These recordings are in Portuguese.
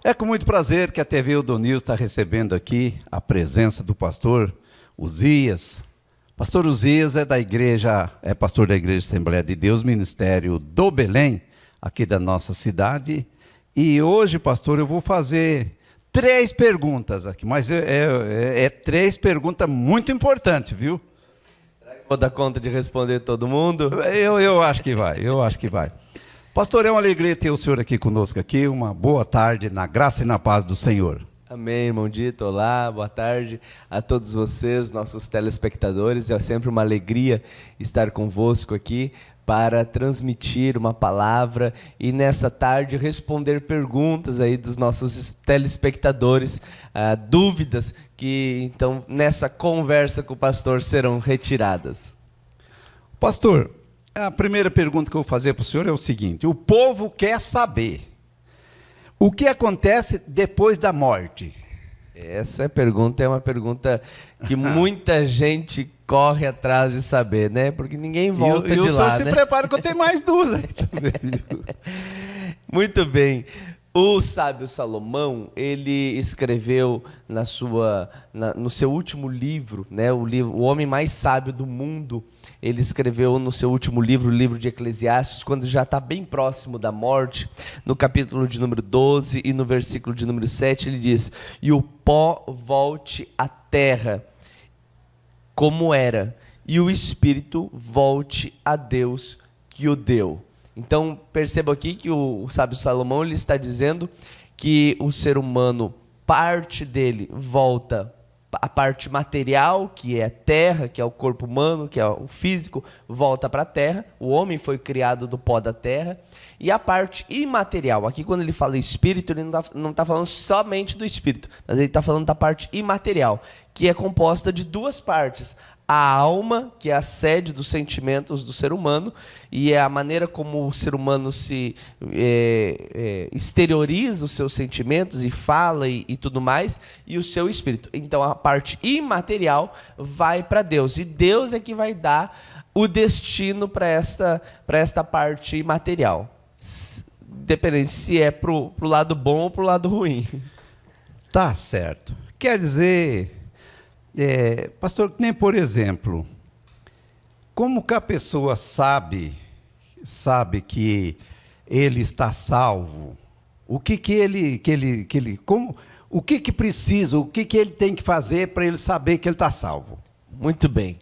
É com muito prazer que a TV Udonil está recebendo aqui a presença do pastor Uzias. Pastor Uzias é pastor da Igreja Assembleia de Deus, Ministério do Belém, aqui da nossa cidade. E hoje, pastor, eu vou fazer 3 perguntas aqui, mas é 3 perguntas muito importantes, viu? Será que eu vou dar conta de responder todo mundo? Eu acho que vai. Pastor, é uma alegria ter o senhor aqui conosco aqui. Uma boa tarde, na graça e na paz do Senhor. Amém, irmão Dito. Olá, boa tarde a todos vocês, nossos telespectadores. É sempre uma alegria estar convosco aqui para transmitir uma palavra e nessa tarde responder perguntas aí dos nossos telespectadores, dúvidas que então nessa conversa com o pastor serão retiradas. Pastor, a primeira pergunta que eu vou fazer para o senhor é o seguinte: o povo quer saber o que acontece depois da morte. Essa pergunta é uma pergunta que muita gente corre atrás de saber, né? Porque ninguém volta de lá, né? E o senhor se prepara que eu tenho mais dúvidas aí também. Muito bem. O sábio Salomão, ele escreveu no seu último livro, né, o homem mais sábio do mundo, ele escreveu no seu último livro, o livro de Eclesiastes, quando já está bem próximo da morte, no capítulo de número 12 e no versículo de número 7, ele diz: "E o pó volte à terra como era, e o espírito volte a Deus que o deu." Então, perceba aqui que o sábio Salomão ele está dizendo que o ser humano, parte dele volta, a parte material, que é a terra, que é o corpo humano, que é o físico, volta para a terra. O homem foi criado do pó da terra. E a parte imaterial, aqui quando ele fala espírito, ele não está falando somente do espírito, mas ele está falando da parte imaterial, que é composta de 2 partes. A alma, que é a sede dos sentimentos do ser humano, e é a maneira como o ser humano se exterioriza os seus sentimentos e fala e tudo mais, e o seu espírito. Então a parte imaterial vai para Deus, e Deus é que vai dar o destino para esta parte imaterial, dependendo se é para o lado bom ou para o lado ruim. Tá certo. Quer dizer... pastor, nem por exemplo, como que a pessoa sabe que ele está salvo? O que precisa, o que ele tem que fazer para ele saber que ele está salvo? Muito bem.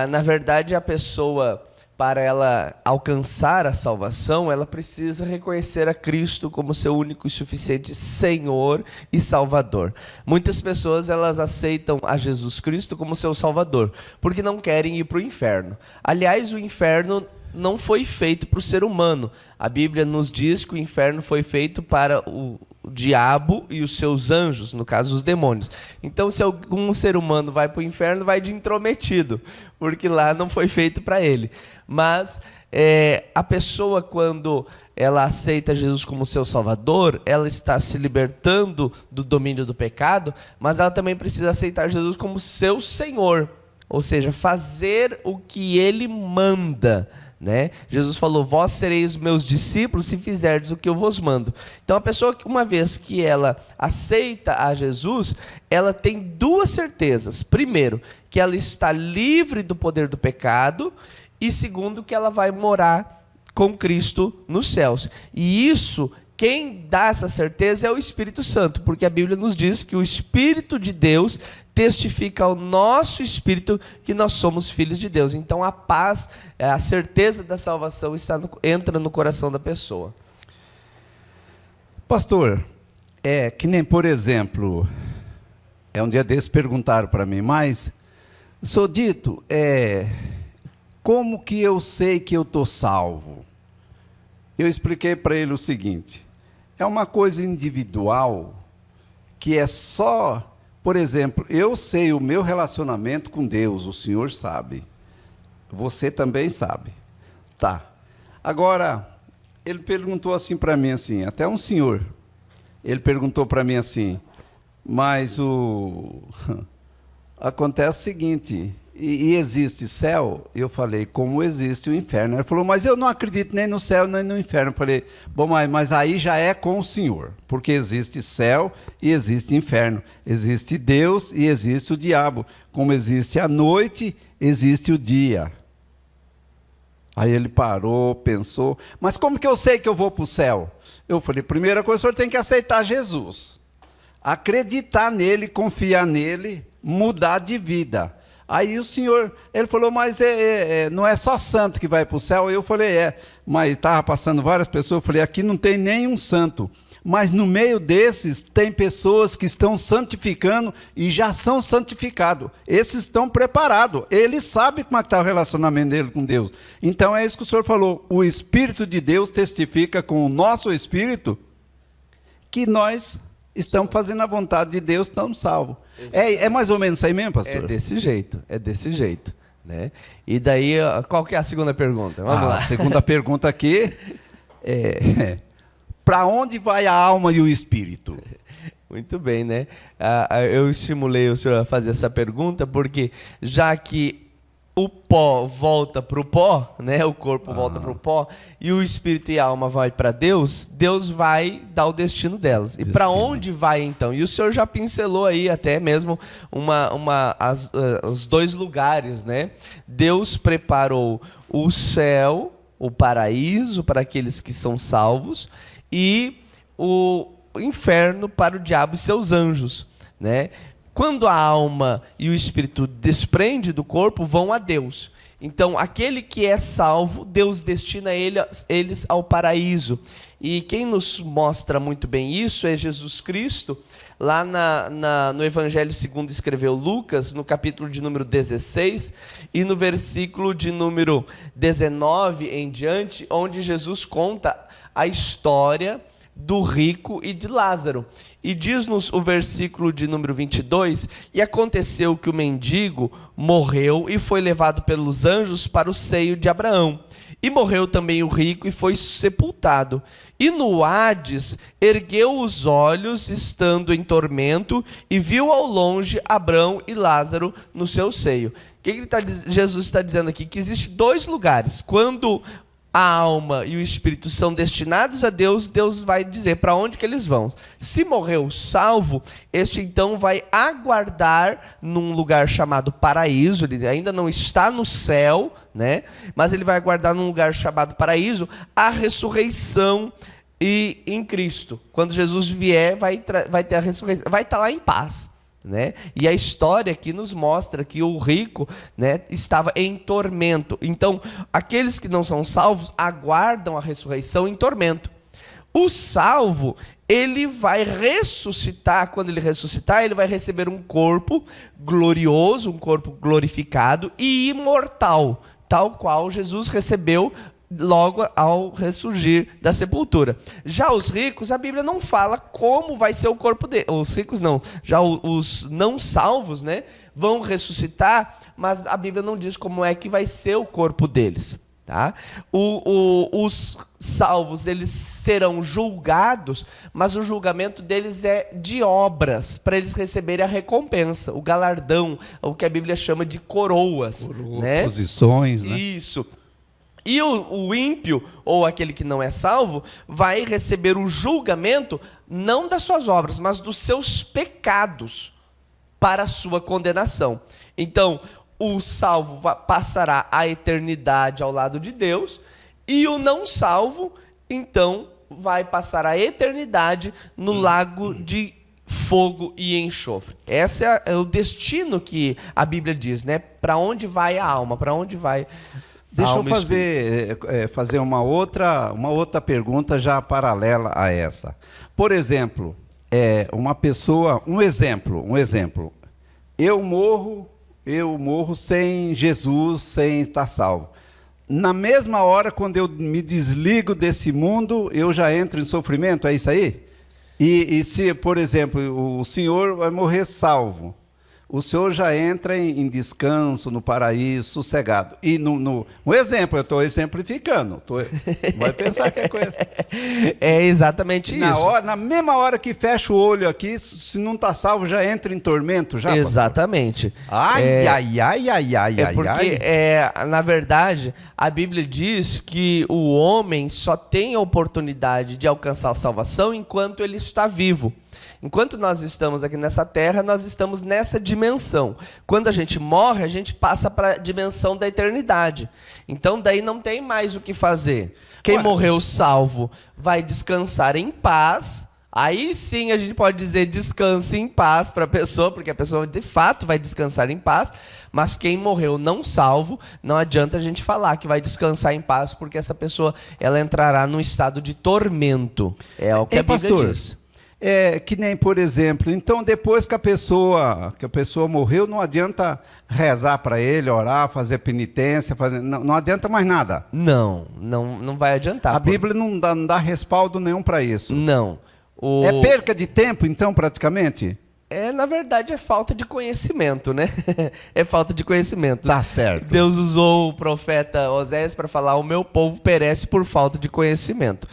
Na verdade, a pessoa, para ela alcançar a salvação, ela precisa reconhecer a Cristo como seu único e suficiente Senhor e Salvador. Muitas pessoas, elas aceitam a Jesus Cristo como seu Salvador, porque não querem ir para o inferno. Aliás, o inferno não foi feito para o ser humano. A Bíblia nos diz que o inferno foi feito para o diabo e os seus anjos, no caso os demônios. Então, se algum ser humano vai para o inferno, vai de intrometido, porque lá não foi feito para ele. Mas a pessoa, quando ela aceita Jesus como seu Salvador, ela está se libertando do domínio do pecado, mas ela também precisa aceitar Jesus como seu Senhor, ou seja, fazer o que Ele manda, né? Jesus falou: "Vós sereis meus discípulos se fizerdes o que eu vos mando." Então a pessoa, uma vez que ela aceita a Jesus, ela tem 2 certezas: primeiro, que ela está livre do poder do pecado, e segundo, que ela vai morar com Cristo nos céus. E isso, quem dá essa certeza é o Espírito Santo, porque a Bíblia nos diz que o Espírito de Deus testifica ao nosso espírito que nós somos filhos de Deus. Então a paz, a certeza da salvação entra no coração da pessoa. Pastor, que nem, por exemplo, um dia desses perguntaram para mim, mas, sou dito, como que eu sei que eu estou salvo? Eu expliquei para ele o seguinte: é uma coisa individual, que é só, por exemplo, eu sei o meu relacionamento com Deus, o senhor sabe, você também sabe, tá? Agora, ele perguntou assim para mim, assim, até um senhor, ele perguntou para mim assim, mas acontece o seguinte, e existe céu? Eu falei, como existe o inferno. Ele falou, mas eu não acredito nem no céu nem no inferno. Eu falei, bom, mas aí já é com o Senhor, porque existe céu e existe inferno. Existe Deus e existe o diabo. Como existe a noite, existe o dia. Aí ele parou, pensou, mas como que eu sei que eu vou para o céu? Eu falei, primeira coisa, o senhor tem que aceitar Jesus. Acreditar nele, confiar nele, mudar de vida. Aí o senhor, ele falou, mas não é só santo que vai para o céu? Eu falei, mas estava passando várias pessoas, eu falei, aqui não tem nenhum santo. Mas no meio desses tem pessoas que estão santificando e já são santificados. Esses estão preparados. Eles sabem como é que está o relacionamento dele com Deus. Então é isso que o senhor falou. O Espírito de Deus testifica com o nosso Espírito que nós estamos fazendo a vontade de Deus, estamos salvos. É mais ou menos isso aí mesmo, pastor? É desse jeito. Né? E daí, qual que é a segunda pergunta? Vamos lá. A segunda pergunta aqui é... Para onde vai a alma e o espírito? Muito bem, né? Eu estimulei o senhor a fazer essa pergunta porque já que o pó volta para o pó, né? O corpo volta para o pó e o espírito e a alma vai para Deus, Deus vai dar o destino delas. E para onde vai então? E o senhor já pincelou aí até mesmo os dois lugares, né? Deus preparou o céu, o paraíso para aqueles que são salvos, e o inferno para o diabo e seus anjos, né? Quando a alma e o espírito desprende do corpo, vão a Deus. Então, aquele que é salvo, Deus destina eles ao paraíso. E quem nos mostra muito bem isso é Jesus Cristo, lá no Evangelho segundo escreveu Lucas, no capítulo de número 16, e no versículo de número 19 em diante, onde Jesus conta a história do rico e de Lázaro. E diz-nos o versículo de número 22, e aconteceu que o mendigo morreu e foi levado pelos anjos para o seio de Abraão. E morreu também o rico e foi sepultado. E no Hades ergueu os olhos, estando em tormento, e viu ao longe Abraão e Lázaro no seu seio. O que Jesus está dizendo aqui? Que existem dois lugares. Quando a alma e o espírito são destinados a Deus, Deus vai dizer para onde que eles vão. Se morreu salvo, este então vai aguardar num lugar chamado paraíso. Ele ainda não está no céu, né? Mas ele vai aguardar num lugar chamado paraíso a ressurreição e em Cristo. Quando Jesus vier, vai ter a ressurreição, vai estar lá em paz. Né? E a história aqui nos mostra que o rico, né, estava em tormento. Então, aqueles que não são salvos aguardam a ressurreição em tormento. O salvo, ele vai ressuscitar. Quando ele ressuscitar, ele vai receber um corpo glorioso, um corpo glorificado e imortal, tal qual Jesus recebeu logo ao ressurgir da sepultura. Já os ricos, a Bíblia não fala como vai ser o corpo deles. Os ricos não, já os não salvos, né, vão ressuscitar, mas a Bíblia não diz como é que vai ser o corpo deles. Tá? Os salvos, eles serão julgados, mas o julgamento deles é de obras, para eles receberem a recompensa, o galardão, o que a Bíblia chama de coroas. Né? Posições, né? Isso. E o ímpio, ou aquele que não é salvo, vai receber o julgamento, não das suas obras, mas dos seus pecados, para a sua condenação. Então, o salvo passará a eternidade ao lado de Deus, e o não salvo, então, vai passar a eternidade no lago de fogo e enxofre. Esse é o destino que a Bíblia diz, né? Para onde vai a alma? Para onde vai... Deixa eu fazer uma outra pergunta já paralela a essa. Por exemplo, uma pessoa, um exemplo. Eu morro sem Jesus, sem estar salvo. Na mesma hora, quando eu me desligo desse mundo, eu já entro em sofrimento, é isso aí? E se, por exemplo, o senhor vai morrer salvo, o senhor já entra em descanso, no paraíso, sossegado. E um exemplo, eu estou exemplificando. Vai pensar que é coisa. É exatamente isso. Na mesma hora que fecha o olho aqui, se não está salvo, já entra em tormento, já? Exatamente. Ai. É porque, na verdade, a Bíblia diz que o homem só tem a oportunidade de alcançar a salvação enquanto ele está vivo. Enquanto nós estamos aqui nessa terra, nós estamos nessa dimensão. Quando a gente morre, a gente passa para a dimensão da eternidade. Então, daí não tem mais o que fazer. Quem morreu salvo vai descansar em paz. Aí sim a gente pode dizer descanse em paz para a pessoa, porque a pessoa de fato vai descansar em paz. Mas quem morreu não salvo, não adianta a gente falar que vai descansar em paz, porque essa pessoa ela entrará num estado de tormento. É o que a Bíblia diz. É que nem, por exemplo, então depois que a pessoa morreu, não adianta rezar para ele, orar, fazer penitência, não adianta mais nada. Não vai adiantar. A Bíblia não dá respaldo nenhum para isso. Não. É perca de tempo, então, praticamente? Na verdade, é falta de conhecimento, né? É falta de conhecimento. Tá certo. Deus usou o profeta Oséias para falar: o meu povo perece por falta de conhecimento.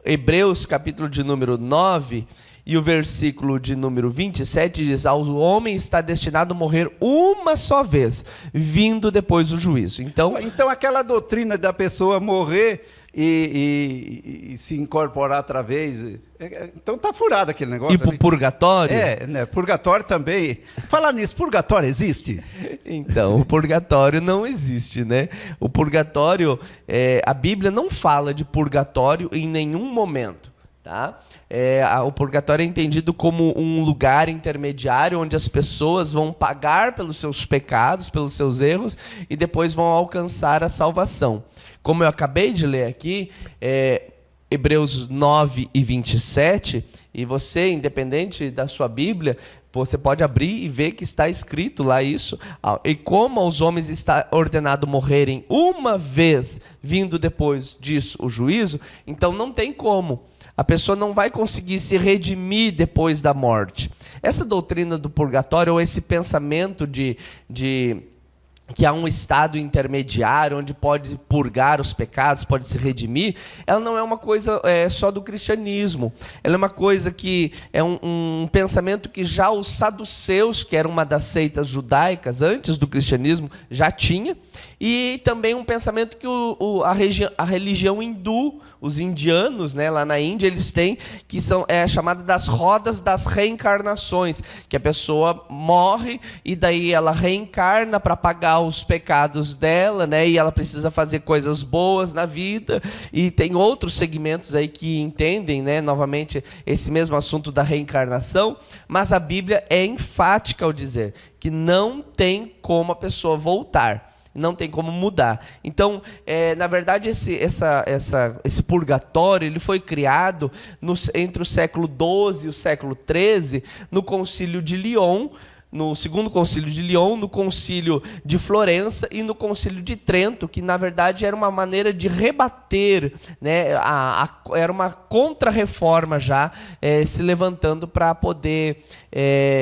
Hebreus, capítulo de número 9, e o versículo de número 27 diz: ao homem está destinado a morrer uma só vez, vindo depois do juízo. Então aquela doutrina da pessoa morrer e se incorporar outra vez, então tá furado aquele negócio. E pro purgatório? Né? Purgatório também. Falar nisso, purgatório existe? Então, o purgatório não existe, né? O purgatório, a Bíblia não fala de purgatório em nenhum momento. Tá? O purgatório é entendido como um lugar intermediário onde as pessoas vão pagar pelos seus pecados, pelos seus erros, e depois vão alcançar a salvação. Como eu acabei de ler aqui, Hebreus 9 e 27, e você, independente da sua Bíblia, você pode abrir e ver que está escrito lá isso. E como aos homens está ordenado morrerem uma vez, vindo depois disso o juízo, então não tem como. A pessoa não vai conseguir se redimir depois da morte. Essa doutrina do purgatório, ou esse pensamento de que há um estado intermediário onde pode purgar os pecados, pode se redimir, ela não é uma coisa só do cristianismo. Ela é uma coisa que é um pensamento que já os saduceus, que era uma das seitas judaicas antes do cristianismo, já tinha, e também um pensamento que a religião hindu, os indianos, né, lá na Índia, eles têm, que são chamada das rodas das reencarnações, que a pessoa morre e daí ela reencarna para pagar os pecados dela, né, e ela precisa fazer coisas boas na vida. E tem outros segmentos aí que entendem, né, novamente esse mesmo assunto da reencarnação, mas a Bíblia é enfática ao dizer que não tem como a pessoa voltar. Não tem como mudar. Então, na verdade, esse purgatório ele foi criado entre o século XII e o século XIII, no Concílio de Lyon, no segundo Concílio de Lyon, no Concílio de Florença e no Concílio de Trento, que na verdade era uma maneira de rebater, né, era uma contra-reforma já se levantando para poder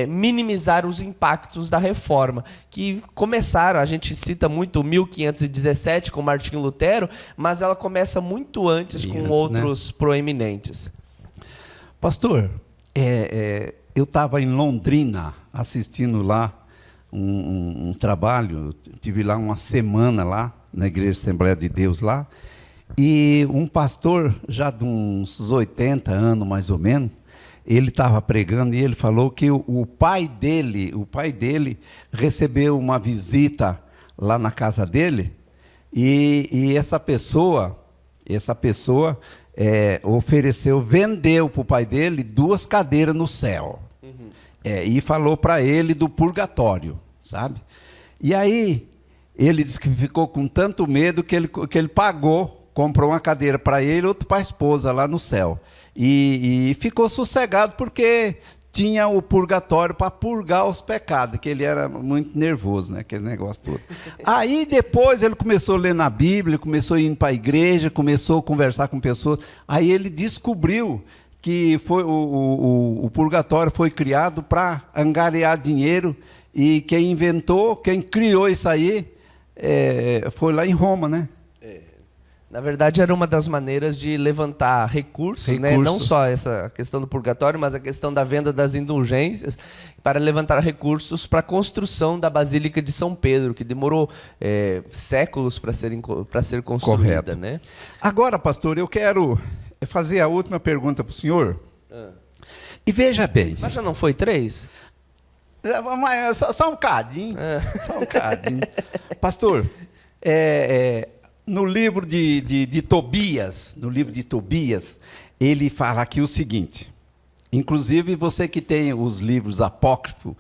minimizar os impactos da reforma, que começaram, a gente cita muito 1517 com Martinho Lutero, mas ela começa muito antes com outros, né, proeminentes. Pastor, eu estava em Londrina assistindo lá um trabalho, tive lá uma semana lá, na Igreja Assembleia de Deus lá, e um pastor, já de uns 80 anos mais ou menos, ele estava pregando e ele falou que o pai dele recebeu uma visita lá na casa dele, e essa pessoa vendeu para o pai dele 2 cadeiras no céu. E falou para ele do purgatório, sabe? E aí, ele disse que ficou com tanto medo que ele pagou, comprou uma cadeira para ele e outra para a esposa lá no céu. E ficou sossegado porque tinha o purgatório para purgar os pecados, que ele era muito nervoso, né? Aquele negócio todo. Aí depois ele começou a ler na Bíblia, começou a ir para a igreja, começou a conversar com pessoas. Aí ele descobriu que foi o purgatório foi criado para angariar dinheiro, e quem inventou, quem criou isso aí, foi lá em Roma, né? Na verdade, era uma das maneiras de levantar recursos, né? Não só essa questão do purgatório, mas a questão da venda das indulgências, para levantar recursos para a construção da Basílica de São Pedro, que demorou séculos para ser construída. Correto. Né? Agora, pastor, eu quero fazer a última pergunta para o senhor. E veja bem. Mas já não foi 3? Só um bocadinho. Só um bocadinho. Pastor, no livro de Tobias, ele fala aqui o seguinte. Inclusive, você que tem os livros apócrifos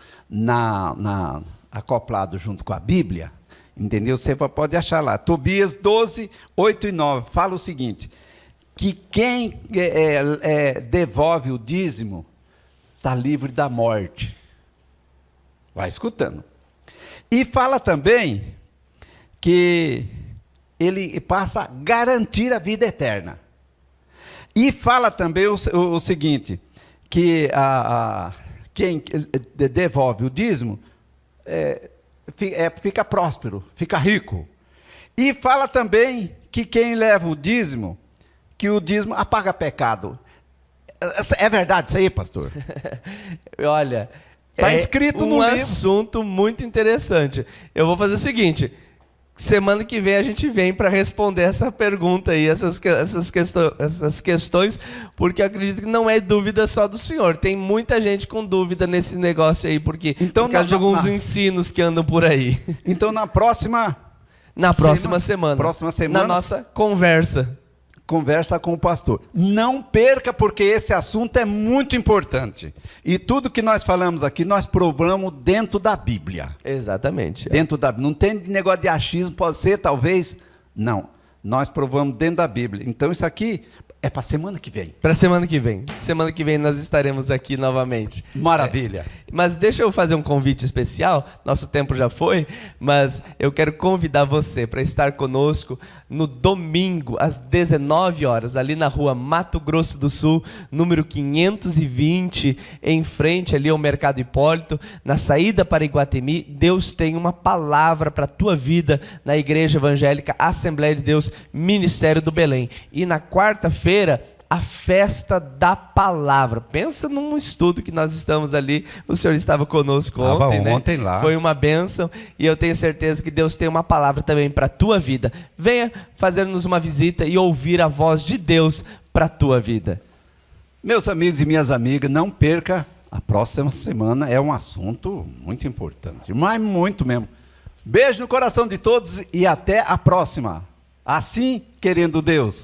acoplado junto com a Bíblia, entendeu? Você pode achar lá. Tobias 12, 8 e 9, fala o seguinte, que quem devolve o dízimo está livre da morte. Vai escutando. E fala também que ele passa a garantir a vida eterna. E fala também o seguinte, que quem devolve o dízimo fica próspero, fica rico. E fala também que quem leva o dízimo, que o dízimo apaga pecado. É verdade isso aí, pastor? Olha, está escrito no livro. Um assunto muito interessante. Eu vou fazer o seguinte... Semana que vem a gente vem para responder essa pergunta aí, essas questões, porque eu acredito que não é dúvida só do senhor. Tem muita gente com dúvida nesse negócio aí, por causa de alguns ensinos que andam por aí. Então, na próxima semana, na nossa conversa com o pastor. Não perca, porque esse assunto é muito importante. E tudo que nós falamos aqui, nós provamos dentro da Bíblia. Exatamente. Dentro da Bíblia. Não tem negócio de achismo, pode ser, talvez. Não. Nós provamos dentro da Bíblia. Então, isso aqui é para semana que vem. Para semana que vem. Semana que vem nós estaremos aqui novamente. Maravilha. Mas deixa eu fazer um convite especial. Nosso tempo já foi, mas eu quero convidar você para estar conosco no domingo, às 19 horas, ali na rua Mato Grosso do Sul, número 520, em frente ali ao Mercado Hipólito, na saída para Iguatemi. Deus tem uma palavra para a tua vida na Igreja Evangélica Assembleia de Deus, Ministério do Belém. E na quarta-feira, a festa da palavra. Pensa num estudo que nós estamos ali. O senhor estava conosco ontem, né? Ontem lá. Foi uma bênção e eu tenho certeza que Deus tem uma palavra também para a tua vida. Venha fazer-nos uma visita e ouvir a voz de Deus para a tua vida. Meus amigos e minhas amigas, não perca. A próxima semana é um assunto muito importante, mas muito mesmo. Beijo no coração de todos e até a próxima. Assim, querendo Deus.